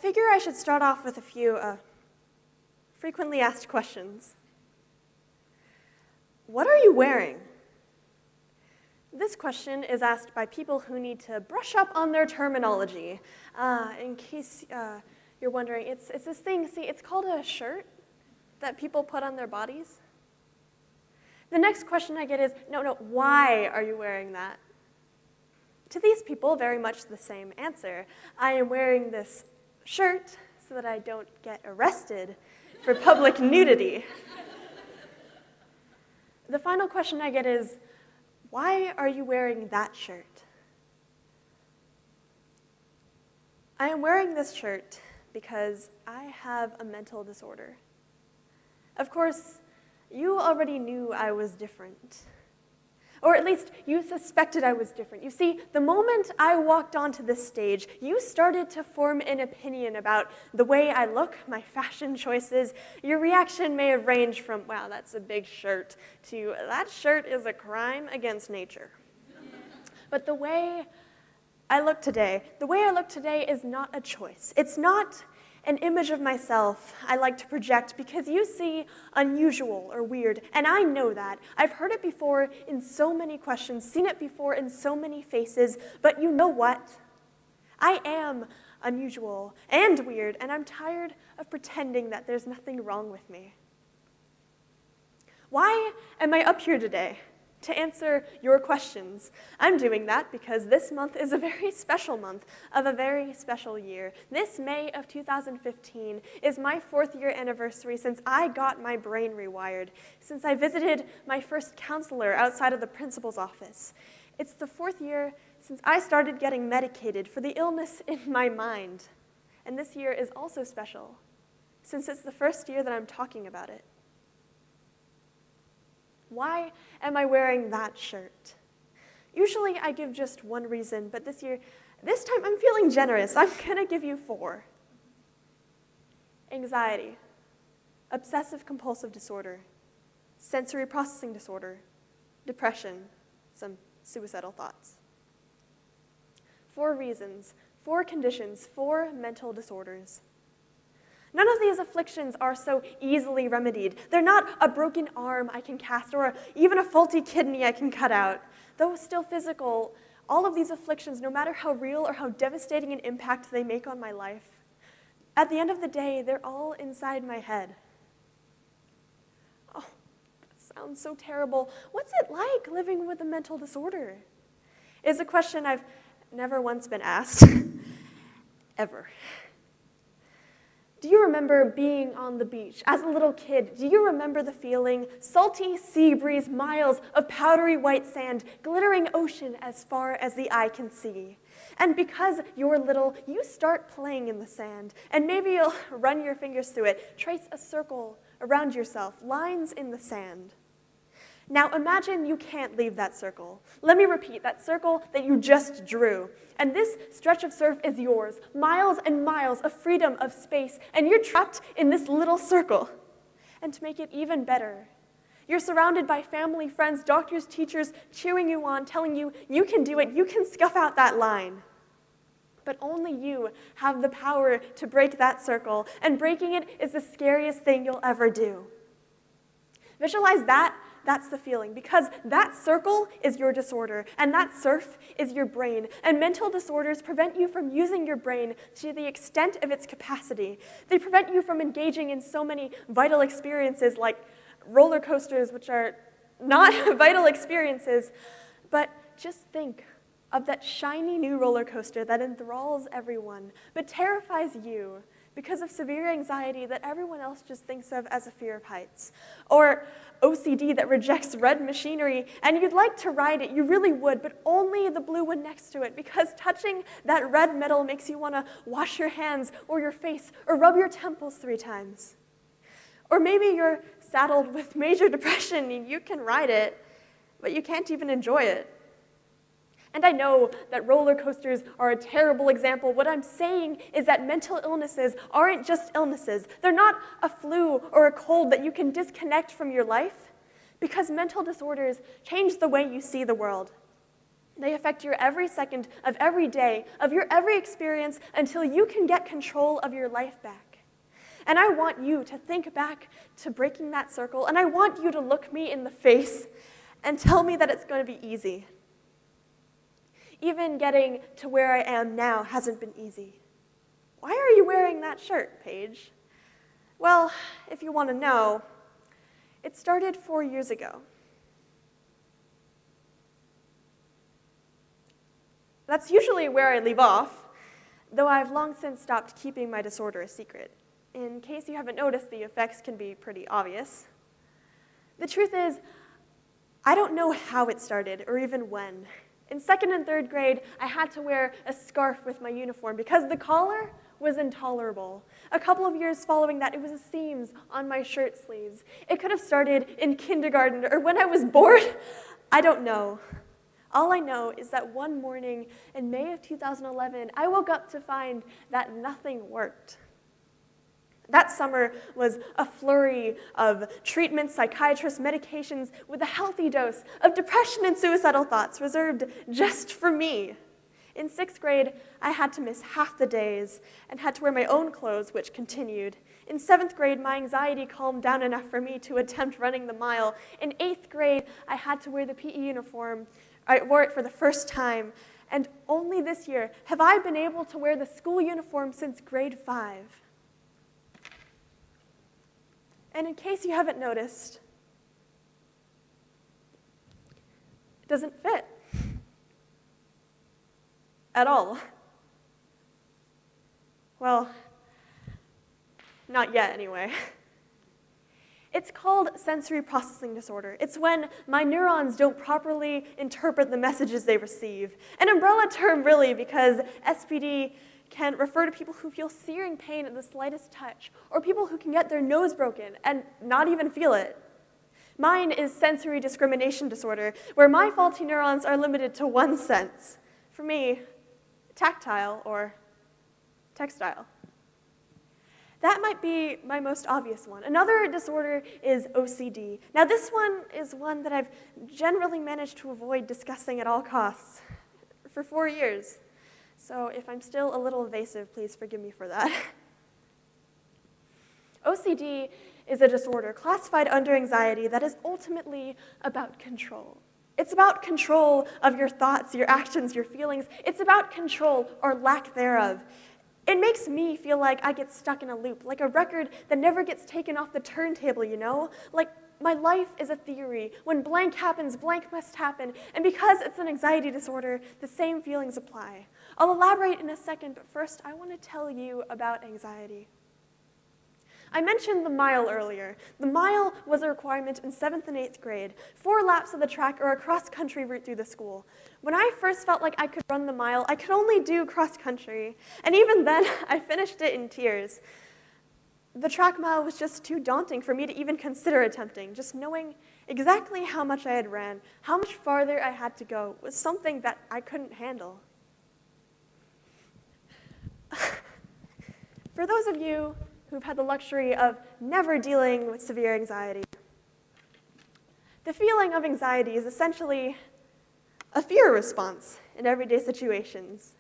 figure I should start off with a few frequently asked questions. What are you wearing? This question is asked by people who need to brush up on their terminology. In case you're wondering, it's this thing, see, it's called a shirt that people put on their bodies. The next question I get is, no, why are you wearing that? To these people, very much the same answer. I am wearing this shirt so that I don't get arrested for public nudity. The final question I get is, why are you wearing that shirt? I am wearing this shirt because I have a mental disorder. Of course, you already knew I was different. Or at least you suspected I was different. You see, the moment I walked onto this stage, you started to form an opinion about the way I look, my fashion choices. Your reaction may have ranged from, wow, that's a big shirt, to that shirt is a crime against nature. But the way I look today is not a choice. It's not an image of myself I like to project because you see unusual or weird, and I know that. I've heard it before in so many questions, seen it before in so many faces, but you know what? I am unusual and weird, and I'm tired of pretending that there's nothing wrong with me. Why am I up here today? To answer your questions. I'm doing that because this month is a very special month of a very special year. This May of 2015 is my 4th year anniversary since I got my brain rewired, since I visited my first counselor outside of the principal's office. It's the 4th year since I started getting medicated for the illness in my mind. And this year is also special, since it's the first year that I'm talking about it. Why am I wearing that shirt? Usually I give just one reason, but this time I'm feeling generous. I'm gonna give you 4. Anxiety, obsessive compulsive disorder, sensory processing disorder, depression, some suicidal thoughts. 4 reasons, 4 conditions, 4 mental disorders. None of these afflictions are so easily remedied. They're not a broken arm I can cast or even a faulty kidney I can cut out. Though still physical, all of these afflictions, no matter how real or how devastating an impact they make on my life, at the end of the day, they're all inside my head. Oh, that sounds so terrible. What's it like living with a mental disorder? Is a question I've never once been asked, ever. Do you remember being on the beach as a little kid? Do you remember the feeling? Salty sea breeze, miles of powdery white sand, glittering ocean as far as the eye can see. And because you're little, you start playing in the sand, and maybe you'll run your fingers through it, trace a circle around yourself, lines in the sand. Now imagine you can't leave that circle. Let me repeat, that circle that you just drew. And this stretch of surf is yours, miles and miles of freedom, of space, and you're trapped in this little circle. And to make it even better, you're surrounded by family, friends, doctors, teachers, cheering you on, telling you, you can do it, you can scuff out that line. But only you have the power to break that circle, and breaking it is the scariest thing you'll ever do. Visualize that. That's the feeling, because that circle is your disorder, and that surf is your brain. And mental disorders prevent you from using your brain to the extent of its capacity. They prevent you from engaging in so many vital experiences like roller coasters, which are not vital experiences. But just think of that shiny new roller coaster that enthralls everyone, but terrifies you because of severe anxiety that everyone else just thinks of as a fear of heights. Or OCD that rejects red machinery, and you'd like to ride it, you really would, but only the blue one next to it, because touching that red metal makes you want to wash your hands or your face or rub your temples 3 times. Or maybe you're saddled with major depression and you can ride it, but you can't even enjoy it. And I know that roller coasters are a terrible example. What I'm saying is that mental illnesses aren't just illnesses. They're not a flu or a cold that you can disconnect from your life, because mental disorders change the way you see the world. They affect your every second of every day, of your every experience, until you can get control of your life back. And I want you to think back to breaking that circle, and I want you to look me in the face and tell me that it's going to be easy. Even getting to where I am now hasn't been easy. Why are you wearing that shirt, Paige? Well, if you want to know, it started 4 years ago. That's usually where I leave off, though I've long since stopped keeping my disorder a secret. In case you haven't noticed, the effects can be pretty obvious. The truth is, I don't know how it started, or even when. In 2nd and 3rd grade, I had to wear a scarf with my uniform because the collar was intolerable. A couple of years following that, it was the seams on my shirt sleeves. It could have started in kindergarten or when I was bored. I don't know. All I know is that one morning in May of 2011, I woke up to find that nothing worked. That summer was a flurry of treatments, psychiatrists, medications, with a healthy dose of depression and suicidal thoughts reserved just for me. In 6th grade, I had to miss half the days and had to wear my own clothes, which continued. In 7th grade, my anxiety calmed down enough for me to attempt running the mile. In 8th grade, I had to wear the PE uniform. I wore it for the first time, and only this year have I been able to wear the school uniform since grade 5. And in case you haven't noticed, it doesn't fit at all. Well, not yet anyway. It's called sensory processing disorder. It's when my neurons don't properly interpret the messages they receive. An umbrella term, really, because SPD can refer to people who feel searing pain at the slightest touch, or people who can get their nose broken and not even feel it. Mine is sensory discrimination disorder, where my faulty neurons are limited to one sense. For me, tactile or textile. That might be my most obvious one. Another disorder is OCD. Now this one is one that I've generally managed to avoid discussing at all costs for 4 years. So if I'm still a little evasive, please forgive me for that. OCD is a disorder classified under anxiety that is ultimately about control. It's about control of your thoughts, your actions, your feelings. It's about control or lack thereof. It makes me feel like I get stuck in a loop, like a record that never gets taken off the turntable, you know? Like my life is a theory. When blank happens, blank must happen. And because it's an anxiety disorder, the same feelings apply. I'll elaborate in a second, but first I want to tell you about anxiety. I mentioned the mile earlier. The mile was a requirement in 7th and 8th grade, 4 laps of the track or a cross-country route through the school. When I first felt like I could run the mile, I could only do cross-country. And even then, I finished it in tears. The track mile was just too daunting for me to even consider attempting. Just knowing exactly how much I had ran, how much farther I had to go, was something that I couldn't handle. For those of you who've had the luxury of never dealing with severe anxiety, the feeling of anxiety is essentially a fear response in everyday situations.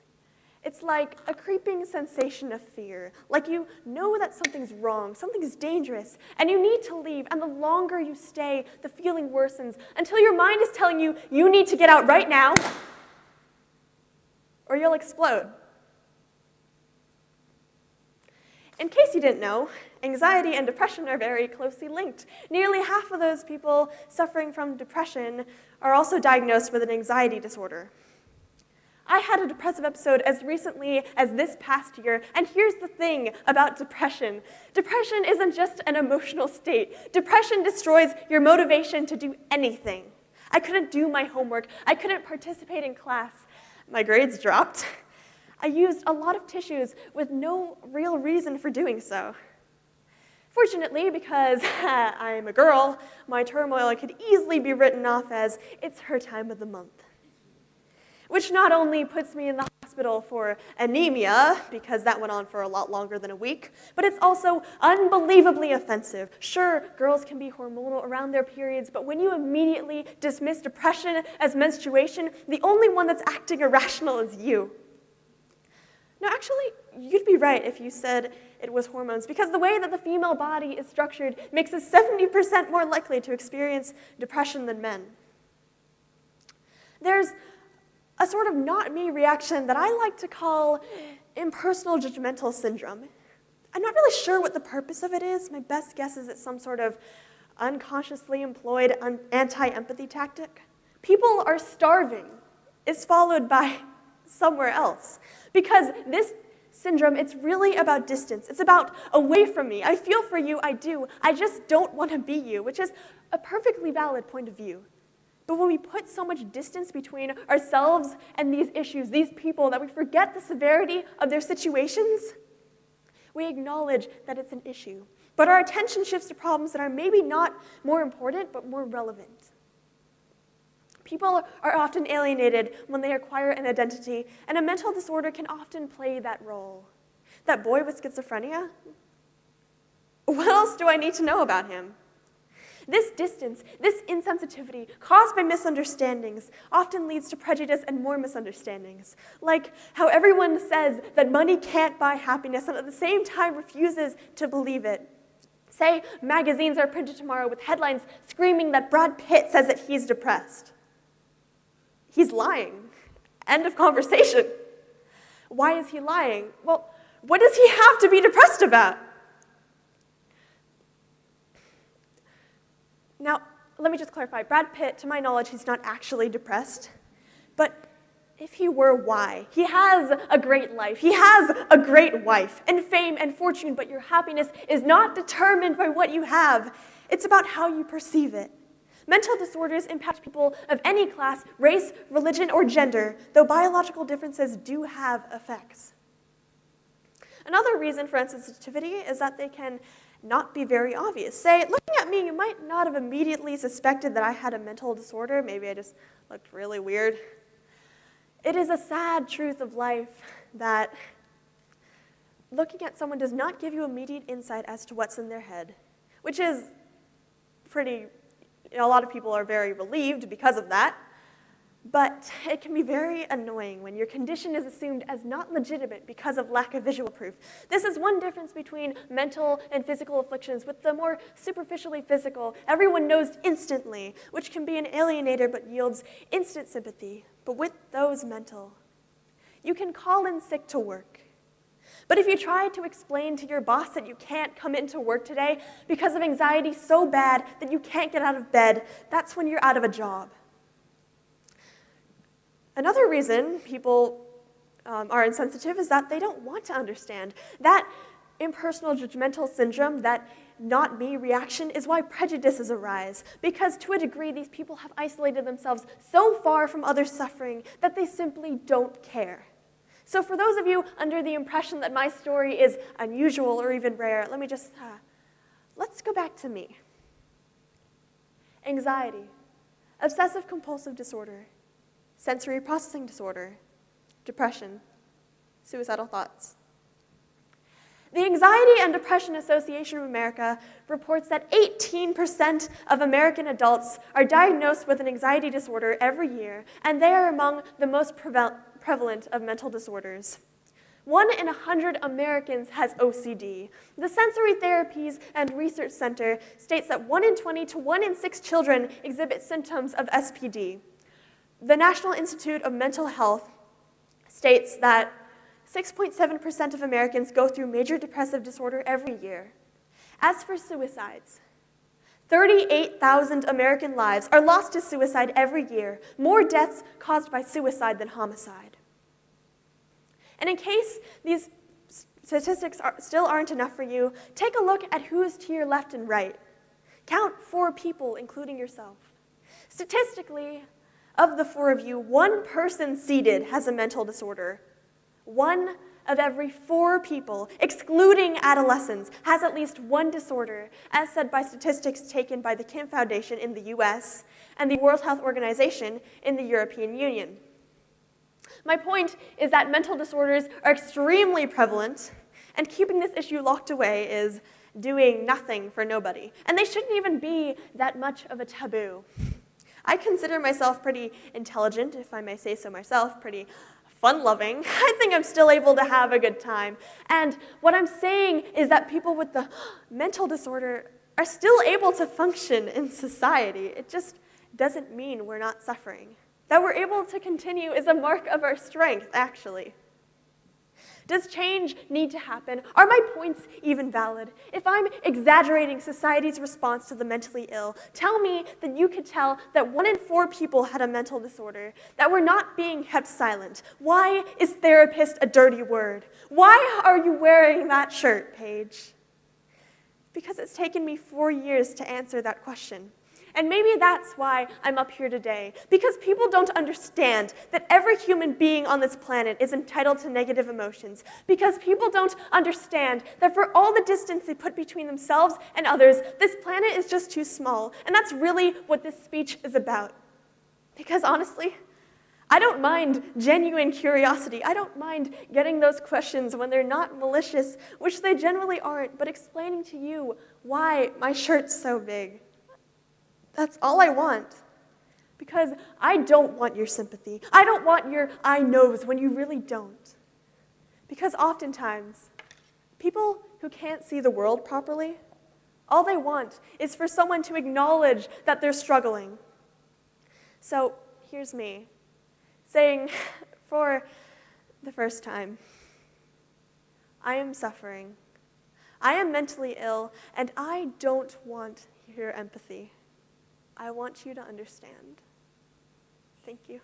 It's like a creeping sensation of fear, like you know that something's wrong, something's dangerous, and you need to leave, and the longer you stay, the feeling worsens, until your mind is telling you, you need to get out right now, or you'll explode. In case you didn't know, anxiety and depression are very closely linked. Nearly half of those people suffering from depression are also diagnosed with an anxiety disorder. I had a depressive episode as recently as this past year, and here's the thing about depression. Depression isn't just an emotional state. Depression destroys your motivation to do anything. I couldn't do my homework. I couldn't participate in class. My grades dropped. I used a lot of tissues with no real reason for doing so. Fortunately, because I'm a girl, my turmoil could easily be written off as it's her time of the month, which not only puts me in the hospital hospital for anemia, because that went on for a lot longer than a week, but it's also unbelievably offensive. Sure, girls can be hormonal around their periods, but when you immediately dismiss depression as menstruation, the only one that's acting irrational is you. No, actually, you'd be right if you said it was hormones, because the way that the female body is structured makes us 70% more likely to experience depression than men. There's a sort of not me reaction that I like to call impersonal judgmental syndrome. I'm not really sure what the purpose of it is. My best guess is it's some sort of unconsciously employed anti-empathy tactic. People are starving is followed by somewhere else. Because this syndrome, it's really about distance. It's about away from me. I feel for you, I do. I just don't want to be you, which is a perfectly valid point of view. But when we put so much distance between ourselves and these issues, these people, that we forget the severity of their situations, we acknowledge that it's an issue. But our attention shifts to problems that are maybe not more important, but more relevant. People are often alienated when they acquire an identity, and a mental disorder can often play that role. That boy with schizophrenia? What else do I need to know about him? This distance, this insensitivity, caused by misunderstandings, often leads to prejudice and more misunderstandings. Like how everyone says that money can't buy happiness and at the same time refuses to believe it. Say magazines are printed tomorrow with headlines screaming that Brad Pitt says that he's depressed. He's lying. End of conversation. Why is he lying? Well, what does he have to be depressed about? Now, let me just clarify. Brad Pitt, to my knowledge, he's not actually depressed. But if he were, why? He has a great life. He has a great wife and fame and fortune, but your happiness is not determined by what you have. It's about how you perceive it. Mental disorders impact people of any class, race, religion, or gender, though biological differences do have effects. Another reason for insensitivity is that they can not be very obvious. Say, looking at me, you might not have immediately suspected that I had a mental disorder. Maybe I just looked really weird. It is a sad truth of life that looking at someone does not give you immediate insight as to what's in their head, which is pretty, a lot of people are very relieved because of that, but it can be very annoying when your condition is assumed as not legitimate because of lack of visual proof. This is one difference between mental and physical afflictions. With the more superficially physical, everyone knows instantly, which can be an alienator but yields instant sympathy. But with those mental, you can call in sick to work. But if you try to explain to your boss that you can't come into work today because of anxiety so bad that you can't get out of bed, that's when you're out of a job. Another reason people are insensitive is that they don't want to understand. That impersonal judgmental syndrome, that not me reaction, is why prejudices arise. Because to a degree, these people have isolated themselves so far from others' suffering that they simply don't care. So for those of you under the impression that my story is unusual or even rare, let me just, let's go back to me. Anxiety, obsessive compulsive disorder, sensory processing disorder, depression, suicidal thoughts. The Anxiety and Depression Association of America reports that 18% of American adults are diagnosed with an anxiety disorder every year, and they are among the most prevalent of mental disorders. 1 in 100 Americans has OCD. The Sensory Therapies and Research Center states that 1 in 20 to 1 in 6 children exhibit symptoms of SPD. The National Institute of Mental Health states that 6.7% of Americans go through major depressive disorder every year. As for suicides, 38,000 American lives are lost to suicide every year, more deaths caused by suicide than homicide. And in case these statistics still aren't enough for you, take a look at who's to your left and right. Count 4 people, including yourself. Statistically, of the 4 of you, 1 person seated has a mental disorder. 1 of every 4 people, excluding adolescents, has at least one disorder, as said by statistics taken by the Kim Foundation in the US and the World Health Organization in the European Union. My point is that mental disorders are extremely prevalent, and keeping this issue locked away is doing nothing for nobody. And they shouldn't even be that much of a taboo. I consider myself pretty intelligent, if I may say so myself, pretty fun-loving. I think I'm still able to have a good time. And what I'm saying is that people with the mental disorder are still able to function in society. It just doesn't mean we're not suffering. That we're able to continue is a mark of our strength, actually. Does change need to happen? Are my points even valid? If I'm exaggerating society's response to the mentally ill, tell me that you could tell that 1 in 4 people had a mental disorder, that we're not being kept silent. Why is therapist a dirty word? Why are you wearing that shirt, Paige? Because it's taken me 4 years to answer that question. And maybe that's why I'm up here today, because people don't understand that every human being on this planet is entitled to negative emotions, because people don't understand that for all the distance they put between themselves and others, this planet is just too small, and that's really what this speech is about. Because honestly, I don't mind genuine curiosity. I don't mind getting those questions when they're not malicious, which they generally aren't, but explaining to you why my shirt's so big. That's all I want, because I don't want your sympathy. I don't want your I knows when you really don't. Because oftentimes, people who can't see the world properly, all they want is for someone to acknowledge that they're struggling. So here's me saying for the first time, I am suffering. I am mentally ill, and I don't want your empathy. I want you to understand. Thank you.